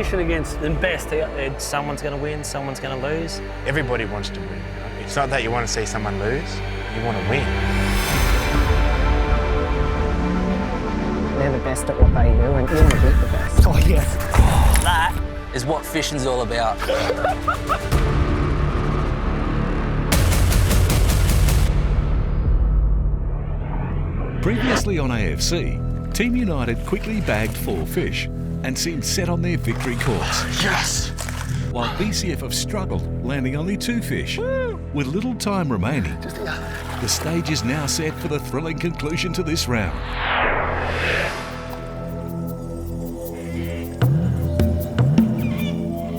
fishing against the best out there. Someone's going to win, someone's going to lose. Everybody wants to win. You know? It's not that you want to see someone lose, you want to win. They're the best at what they do, and you want to beat the best. Oh, yeah. That is what fishing's all about. Previously on AFC, Team United quickly bagged 4 fish and seemed set on their victory course. Yes! While BCF have struggled, landing only 2 fish. With little time remaining, the stage is now set for the thrilling conclusion to this round.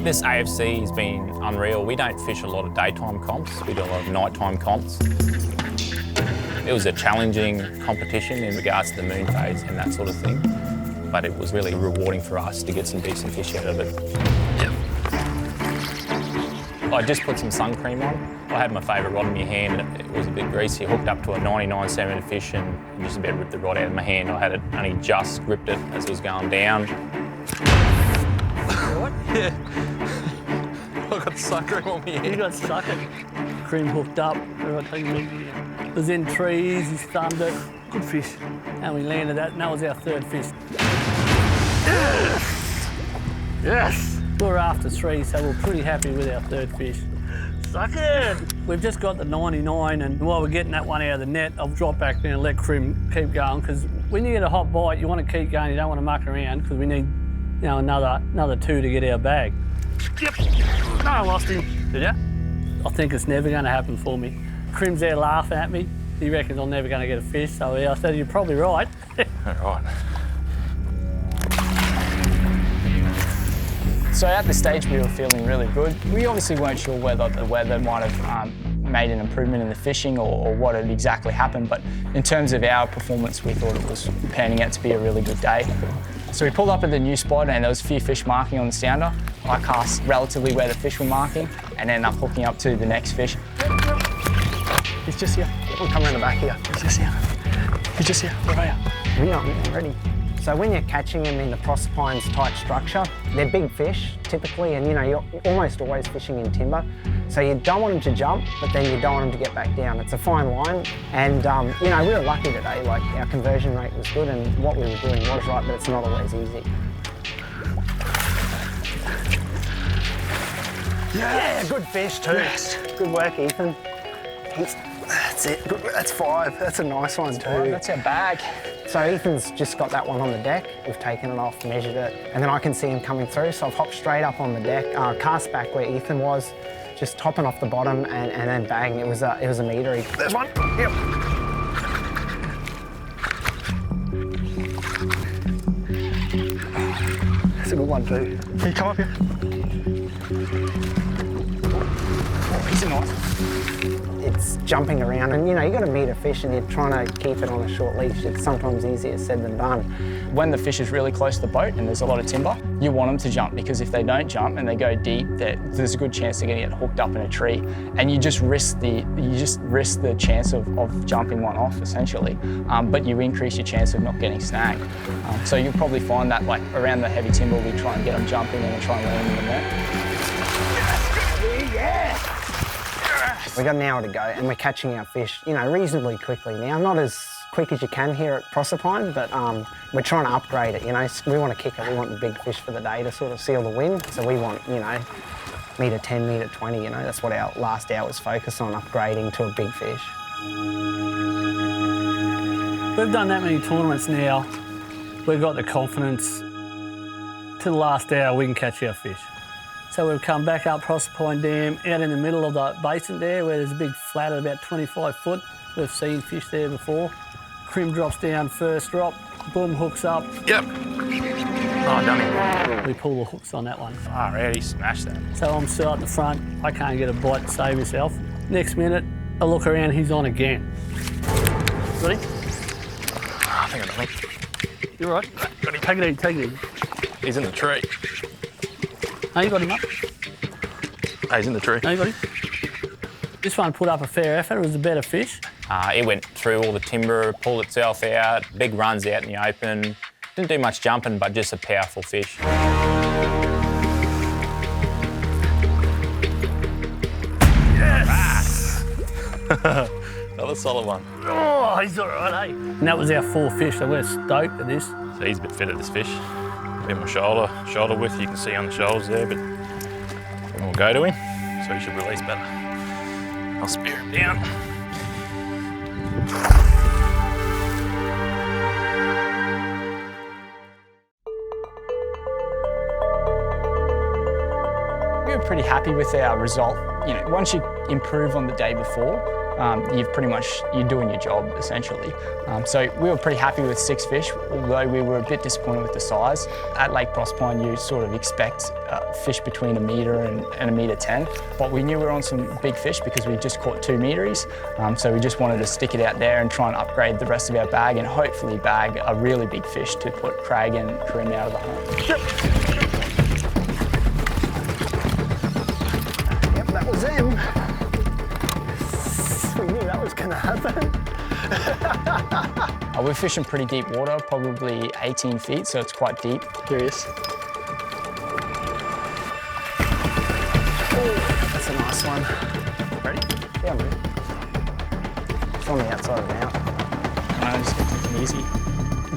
This AFC has been unreal. We don't fish a lot of daytime comps, we do a lot of nighttime comps. It was a challenging competition in regards to the moon phase and that sort of thing, but it was really rewarding for us to get some decent fish out of it. I just put some sun cream on. I had my favourite rod in my hand. It was a bit greasy. I hooked up to a 99 centimetre fish and just about ripped the rod out of my hand. I had it only just gripped it as it was going down. What? Yeah. I got sun cream on my hand. You got suckered. Cream hooked up. It was in trees, he thumbed it. Good fish. And we landed that, and that was our 3rd fish. Yes! Yes! We were after 3, so we're pretty happy with our 3rd fish. Suck it! We've just got the 99, and while we're getting that one out of the net, I'll drop back there and let Karim keep going, because when you get a hot bite, you want to keep going, you don't want to muck around, because we need, you know, another 2 to get our bag. Yep. No, I lost him. Did ya? I think it's never going to happen for me. Karim's there laughing at me. He reckons I'm never going to get a fish, so yeah, I said, you're probably right. All right. So at this stage we were feeling really good. We obviously weren't sure whether the weather might have made an improvement in the fishing or what had exactly happened, but in terms of our performance we thought it was panning out to be a really good day. So we pulled up at the new spot and there was a few fish marking on the sounder. I cast relatively where the fish were marking and ended up hooking up to the next fish. He's just here. We'll come around the back here. He's just here. He's just here. Where are you? We're not ready. So when you're catching them in the Proserpine's tight structure, they're big fish typically, and you know, you're almost always fishing in timber. So you don't want them to jump, but then you don't want them to get back down. It's a fine line. And you know, we were lucky today, like our conversion rate was good and what we were doing was right, but it's not always easy. Yeah, good fish too. Yes. Good work, Ethan. That's it. That's 5. That's a nice one too. That's our bag. So Ethan's just got that one on the deck. We've taken it off, measured it, and then I can see him coming through. So I've hopped straight up on the deck, cast back where Ethan was, just hopping off the bottom and then bang. It was a meatery. There's one. Yep. That's a good one too. Can you come up here? Oh, he's a nice. It's jumping around and, you know, you've got to meet a fish and you're trying to keep it on a short leash. It's sometimes easier said than done. When the fish is really close to the boat and there's a lot of timber, you want them to jump because if they don't jump and they go deep, there's a good chance they're going to get hooked up in a tree, and you just risk the chance of jumping one off essentially, but you increase your chance of not getting snagged. So you'll probably find that like around the heavy timber, we try and get them jumping and try and land in the net. Yeah! We've got an hour to go and we're catching our fish, you know, reasonably quickly now. Not as quick as you can here at Proserpine, but we're trying to upgrade it, you know. We want to kick it, we want the big fish for the day to sort of seal the win. So we want, you know, metre 10, metre 20, you know, that's what our last hour's focus on, upgrading to a big fish. We've done that many tournaments now, we've got the confidence to the last hour we can catch our fish. So we've come back up Proserpine Dam, out in the middle of the basin there where there's a big flat at about 25 foot. We've seen fish there before. Karim drops down first drop, boom, hooks up. Yep. Oh, done it. We pull the hooks on that one. Oh, really smashed that. So I'm still at the front, I can't get a bite to save myself. Next minute, I look around, he's on again. Ready? I think I got him. You all right? Take it easy, take it easy. He's in the tree. No, you got him up. Oh, he's in the tree. No, you got him. This one put up a fair effort, it was a better fish. It went through all the timber, pulled itself out, big runs out in the open. Didn't do much jumping, but just a powerful fish. Another solid one. Oh, he's all right, eh? And that was our 4 fish, so we're stoked at this. So he's a bit fit at this fish. A bit more shoulder width, you can see on the shoulders there, but we'll go to him, so he should release better. I'll spear him down. We were pretty happy with our result. You know, once you improve on the day before, you're doing your job essentially. So we were pretty happy with 6 fish, although we were a bit disappointed with the size. At Lake Proserpine, you sort of expect fish between 1 metre and 1.10 metre, but we knew we were on some big fish because we just caught 2 metres. So we just wanted to stick it out there and try and upgrade the rest of our bag and hopefully bag a really big fish to put Craig and Karim out of the home. Yep, that was him. We knew that was going to happen. We're fishing pretty deep water, probably 18 feet, so it's quite deep. Curious. Oh, that's a nice one. Ready? Yeah, I'm ready. It's on the outside of the out. I just took it easy.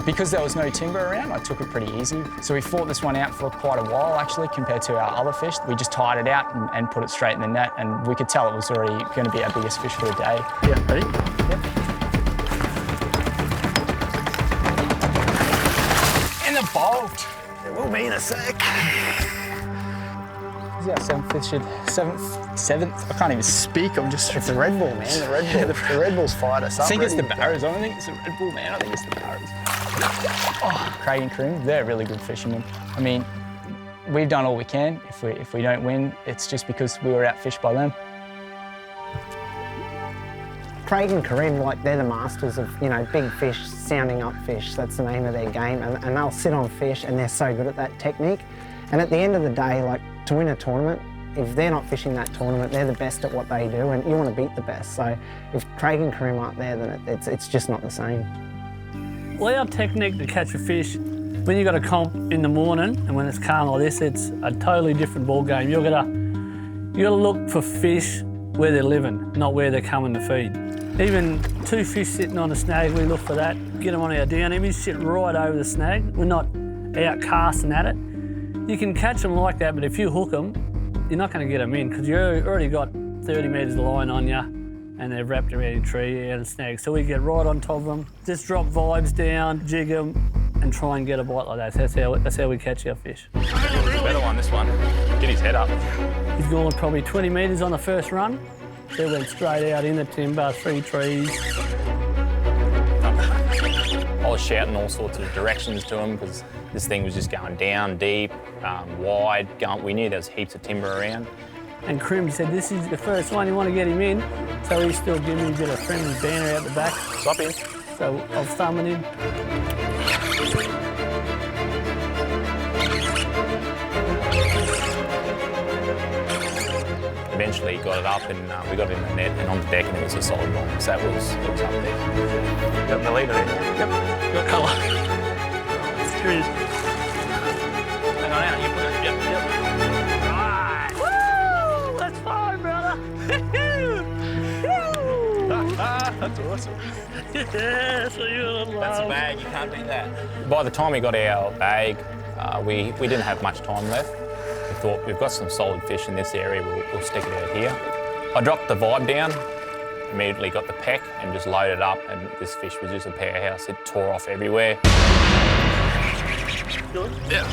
Because there was no timber around, I took it pretty easy. So we fought this one out for quite a while, actually, compared to our other fish. We just tied it out and put it straight in the net, and we could tell it was already going to be our biggest fish for the day. Yeah, ready? Yep. In the bolt. It will be in a sec. This is our 7th fish. 7th. I can't even speak. I'm just. It's a Red Bull, man. The Red Bull. The Red Bull's fired us up. I think it's the really. barras. I don't think it's the Red Bull, man. I think it's the barras. Oh, Craig and Karim, they're really good fishermen. I mean, we've done all we can. If we don't win, it's just because we were outfished by them. Craig and Karim, like, they're the masters of, you know, big fish, sounding up fish. That's the name of their game. And they'll sit on fish, and they're so good at that technique. And at the end of the day, like, to win a tournament, if they're not fishing that tournament, they're the best at what they do, and you want to beat the best. So if Craig and Karim aren't there, then it's just not the same. Well, our technique to catch a fish, when you've got a comp in the morning and when it's calm like this, it's a totally different ball game. You gotta look for fish where they're living, not where they're coming to feed. Even 2 fish sitting on a snag, we look for that, get them on our down image, sit right over the snag. We're not out casting at it. You can catch them like that, but if you hook them, you're not going to get them in because you've already got 30 metres of line on you and they're wrapped around your tree out of snag. So we get right on top of them, just drop vibes down, jig them, and try and get a bite like that. That's how we catch our fish. Better one, this one. Get his head up. He's gone probably 20 metres on the first run. They went straight out in the timber, 3 trees. I was shouting all sorts of directions to him because this thing was just going down, deep, wide. We knew there was heaps of timber around. And Karim said, this is the first one, you want to get him in. So he's still giving me a bit of friendly banter out the back. Stop him. So I was thumbing him. Eventually got it up and we got it in the net and on the deck and it was a solid one. So it was up there. Got the leader in. Yep. Got colour. Cheers. Hang on out, you put it. Yep. Right. Woo! That's fine, brother. That's awesome. Yeah, so you're a little That's a bag, you can't beat that. By the time we got our bag, we didn't have much time left. We thought, we've got some solid fish in this area, we'll stick it out here. I dropped the vibe down, immediately got the peck and just loaded up, and this fish was just a powerhouse. It tore off everywhere. Good? Yeah.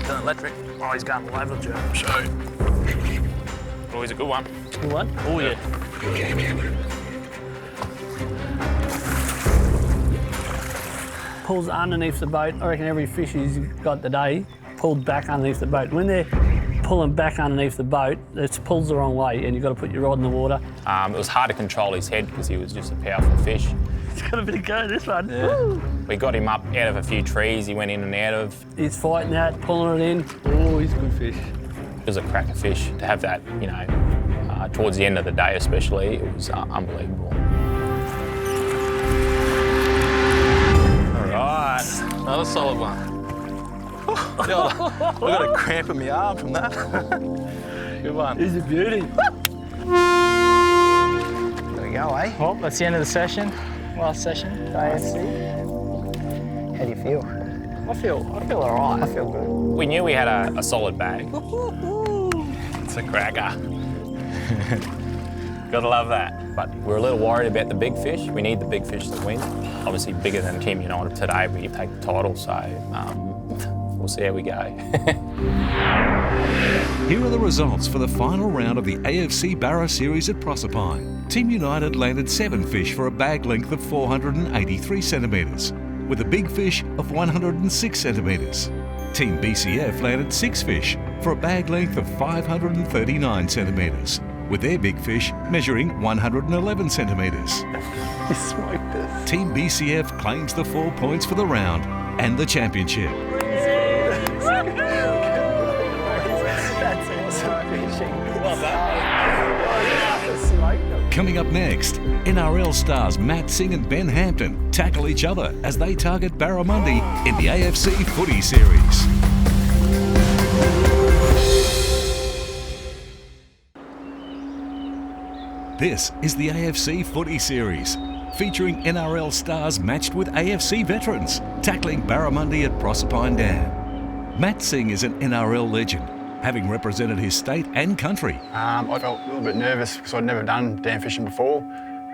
Done electric. Oh, he's going all over the job. So, always a good one. Good one? Oh, yeah. Pulls underneath the boat. I reckon every fish he's got today pulled back underneath the boat. When they're pulling back underneath the boat, it pulls the wrong way and you've got to put your rod in the water. It was hard to control his head because he was just a powerful fish. He's got a bit of go, this one. Yeah. Woo! We got him up out of a few trees, he went in and out of. He's fighting that, pulling it in. Oh, he's a good fish. It was a cracker fish. To have that, you know, towards the end of the day especially, it was unbelievable. All right, another solid one. I've got a cramp in my arm from that. Good one. He's a beauty. go, eh? Well, that's the end of the session. Last session, AFC. How do you feel? I feel all right. I feel good. We knew we had a solid bag. It's a cracker. Gotta love that. But we're a little worried about the big fish. We need the big fish to win. Obviously bigger than Team United today, we take the title, so we'll see how we go. Here are the results for the final round of the AFC Barra Series at Proserpine. Team United landed 7 fish for a bag length of 483 centimetres, with a big fish of 106 centimetres. Team BCF landed 6 fish for a bag length of 539 centimetres, with their big fish measuring 111 centimetres. You smoked us. Team BCF claims the 4 points for the round and the championship. Coming up next, NRL stars Matt Sing and Ben Hampton tackle each other as they target barramundi in the AFC Footy Series. This is the AFC Footy Series, featuring NRL stars matched with AFC veterans, tackling barramundi at Proserpine Dam. Matt Sing is an NRL legend, having represented his state and country. I felt a little bit nervous because I'd never done dam fishing before.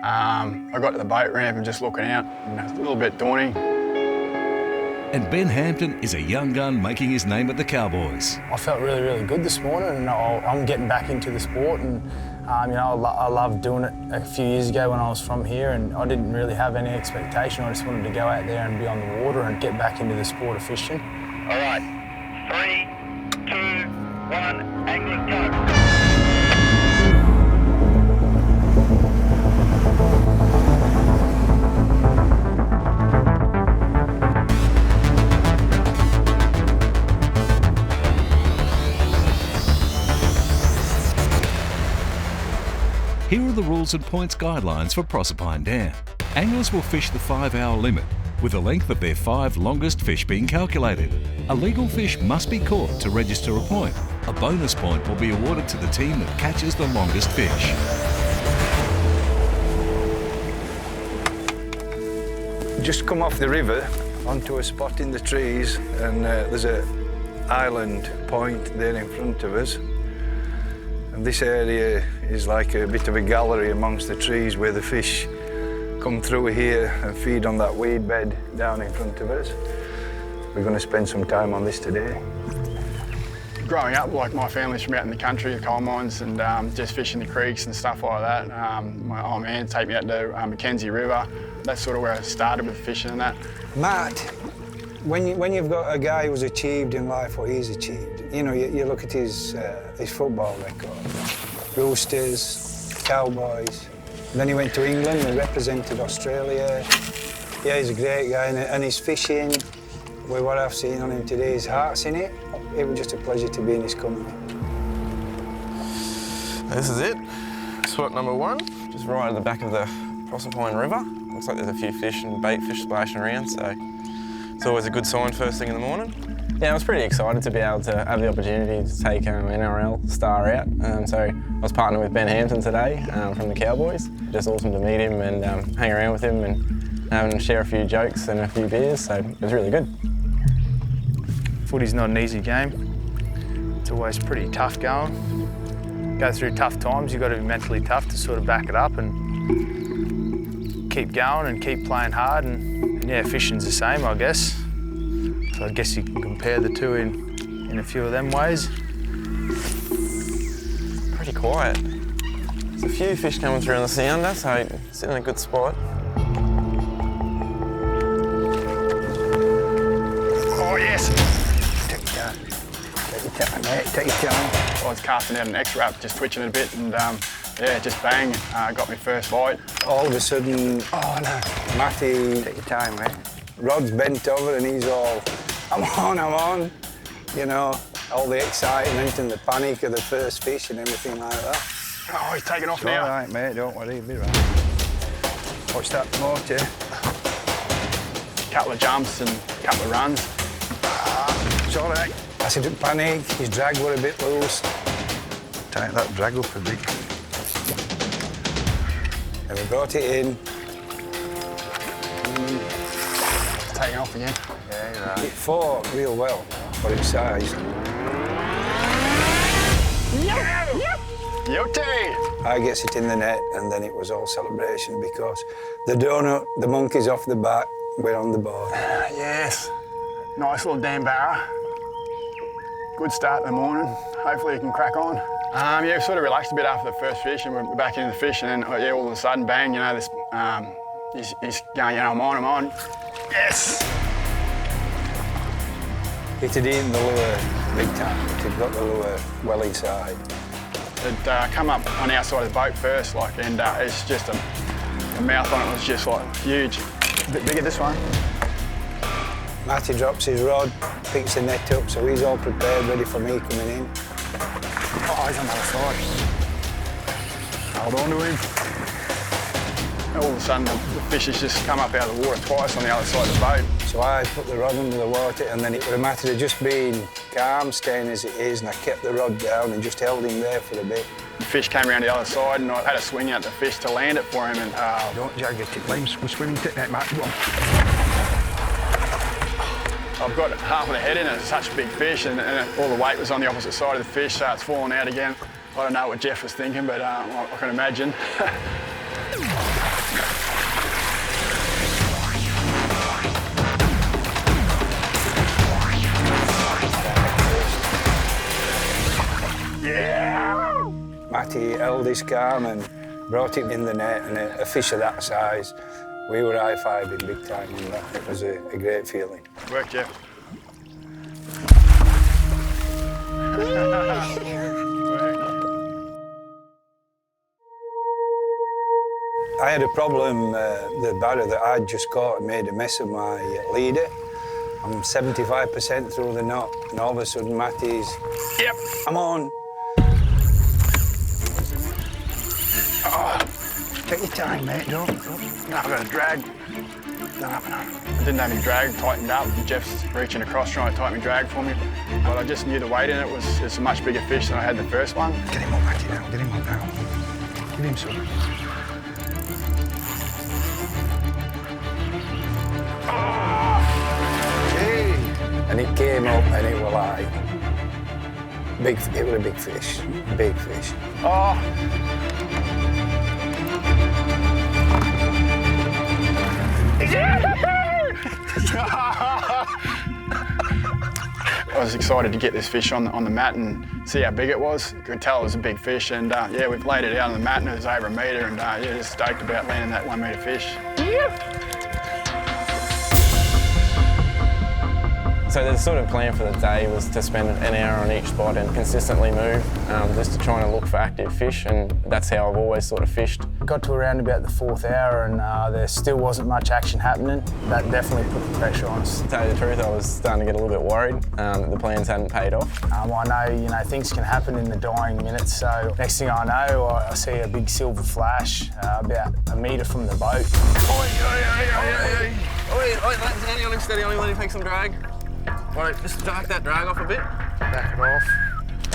I got to the boat ramp and just looking out, and it was a little bit daunting. And Ben Hampton is a young gun making his name at the Cowboys. I felt really, really good this morning, and I'm getting back into the sport. And you know, I loved doing it a few years ago when I was from here, and I didn't really have any expectation. I just wanted to go out there and be on the water and get back into the sport of fishing. All right, 3, 2, 1, angling, go. Here are the rules and points guidelines for Proserpine Dam. Anglers will fish the 5-hour limit, with the length of their 5 longest fish being calculated. A legal fish must be caught to register a point. A bonus point will be awarded to the team that catches the longest fish. Just come off the river onto a spot in the trees, and there's an island point there in front of us. And this area is like a bit of a gallery amongst the trees where the fish come through here and feed on that weed bed down in front of us. We're going to spend some time on this today. Growing up, like my family's from out in the country, the coal mines, and just fishing the creeks and stuff like that. My old man take me out to Mackenzie River. That's sort of where I started with fishing and that. Matt, when you've got a guy who's achieved in life what he's achieved, you know, you look at his football record, Roosters, Cowboys. Then he went to England and represented Australia. Yeah, he's a great guy, and his fishing, with what I've seen on him today, his heart's in it. It was just a pleasure to be in his company. This is it, spot number 1, just right at the back of the Proserpine River. Looks like there's a few fish and bait fish splashing around, so it's always a good sign first thing in the morning. Yeah, I was pretty excited to be able to have the opportunity to take an NRL star out. So I was partnered with Ben Hampton today from the Cowboys. Just awesome to meet him and hang around with him and share a few jokes and a few beers, so it was really good. Footy's not an easy game. It's always pretty tough going. Go through tough times, you've got to be mentally tough to sort of back it up and keep going and keep playing hard. And yeah, fishing's the same, I guess. So I guess you can compare the two in a few of them ways. Pretty quiet. There's a few fish coming through on the sounder, so it's in a good spot. Oh, yes! Take your time. Take your time, mate. Take your time. I was casting out an X-Wrap, just twitching it a bit, and yeah, just bang, got my first bite. All of a sudden, oh no, Matty, take your time, mate. Rod's bent over and he's all, I'm on. You know, all the excitement and the panic of the first fish and everything like that. Oh, he's taking off It's now. all right, mate, don't worry, you'll be right. Watch that motor. Couple of jumps and a couple of runs. It's all right. I didn't panic, his drag were a bit loose. Tighten that drag up a bit. And we brought it in. Taking off again. Yeah, you're right. It fought real well for its size. Yote! I gets it in the net, and then it was all celebration because the donut, the monkeys off the back, were on the board. Yes. Nice little damn barra. Good start in the morning. Hopefully you can crack on. Yeah, we sort of relaxed a bit after the first fish, and we're back into the fish, and then yeah, all of a sudden, bang, you know, this, he's going, you know, I'm on. Yes! It had eaten the lure big time. It had got the lure well inside. It come up on our side of the boat first, like, and it's just the mouth on it was just like huge. A bit bigger this one. Matty drops his rod, picks the net up, so he's all prepared, ready for me coming in. Oh, he's on the other side. Hold on to him. All of a sudden, the fish has just come up out of the water twice on the other side of the boat. So I put the rod under the water, and then it was a matter of just being calm, staying as it is, and I kept the rod down and just held him there for a bit. The fish came around the other side, and I had to swing out the fish to land it for him. And don't jag it, we're swimming to that, Matt. Go on. I've got half of the head in it. It's such a big fish, and all the weight was on the opposite side of the fish, so it's fallen out again. I don't know what Geoff was thinking, but I can imagine. Yeah! Matty held his calm and brought it in the net, and a fish of that size, we were high-fiving big time on that. It was a great feeling. Work, Geoff. I had a problem, the barra that I'd just caught and made a mess of my leader. I'm 75% through the knot, and all of a sudden Matty's, yep, I'm on. Oh, take your time, mate, don't. No, I've got a drag. No. I didn't have any drag tightened up. Geoff's reaching across trying to tighten my drag for me. But I just knew the weight in it was it's a much bigger fish than I had the first one. Get him up, Matty, now. Get him up now. Give him some. And it came up and it was like, it was a big fish, big fish. Oh. I was excited to get this fish on the mat and see how big it was. You could tell it was a big fish, and yeah, we've laid it out on the mat and it was over 1 metre, and yeah, just stoked about landing that 1 metre fish. Yep. So the sort of plan for the day was to spend an hour on each spot and consistently move, just to try and look for active fish, and that's how I've always sort of fished. Got to around about the 4th hour and there still wasn't much action happening. That definitely put the pressure on us. To tell you the truth, I was starting to get a little bit worried that the plans hadn't paid off. I know, things can happen in the dying minutes, so next thing I know, I see a big silver flash about 1 metre from the boat. Steady on him, steady on him, let him take some drag. All right, just back that drag off a bit. Back it off.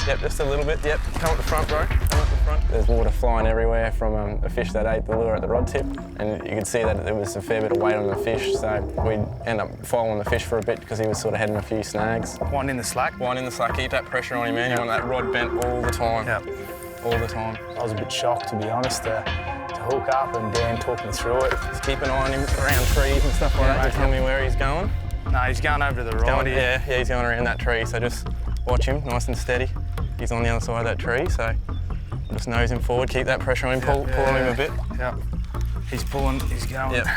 Yep, just a little bit. Yep, come up the front, bro. Come up the front. There's water flying everywhere from a fish that ate the lure at the rod tip, and you could see that there was a fair bit of weight on the fish, so we'd end up following the fish for a bit because he was sort of heading a few snags. One in the slack. One in the slack. Keep that pressure on him, man. You want that rod bent all the time. Yep. All the time. I was a bit shocked, to be honest, to hook up, and Dan talked me through it. Just keep an eye on him around trees and stuff like that to tell me where he's going. No, he's going over to the right. Yeah, he's going around that tree, so just watch him, nice and steady. He's on the other side of that tree, so just nose him forward, keep that pressure on him, pull on him a bit. Yep. He's pulling, he's going. Yep.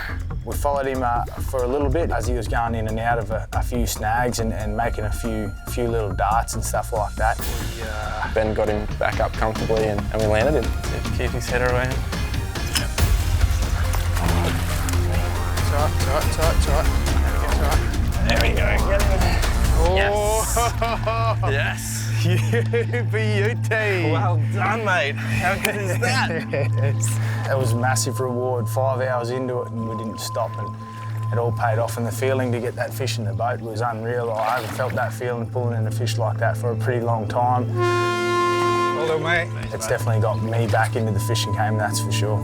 We followed him for a little bit as he was going in and out of a few snags and making a few little darts and stuff like that. Ben got him back up comfortably and we landed him. Keep his head around. Tight. There we go. Get him. Oh. Yes. Beauty. Well done, mate. How good is that? That was a massive reward. 5 hours into it and we didn't stop, and it all paid off, and the feeling to get that fish in the boat was unreal. I haven't felt that feeling pulling in a fish like that for a pretty long time. Hello, mate. It's definitely got me back into the fishing game, that's for sure.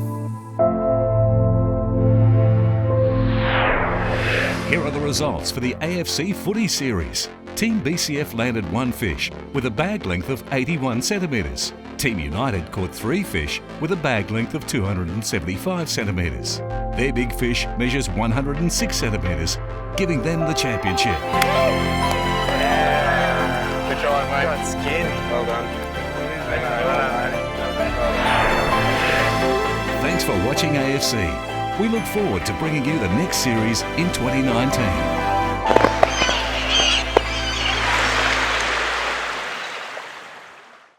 Here are the results for the AFC Footy Series. Team BCF landed 1 fish with a bag length of 81 centimetres. Team United caught 3 fish with a bag length of 275 centimetres. Their big fish measures 106 centimetres, giving them the championship. Good try, mate. Got skin. Well done. Thanks for watching AFC. We look forward to bringing you the next series in 2019.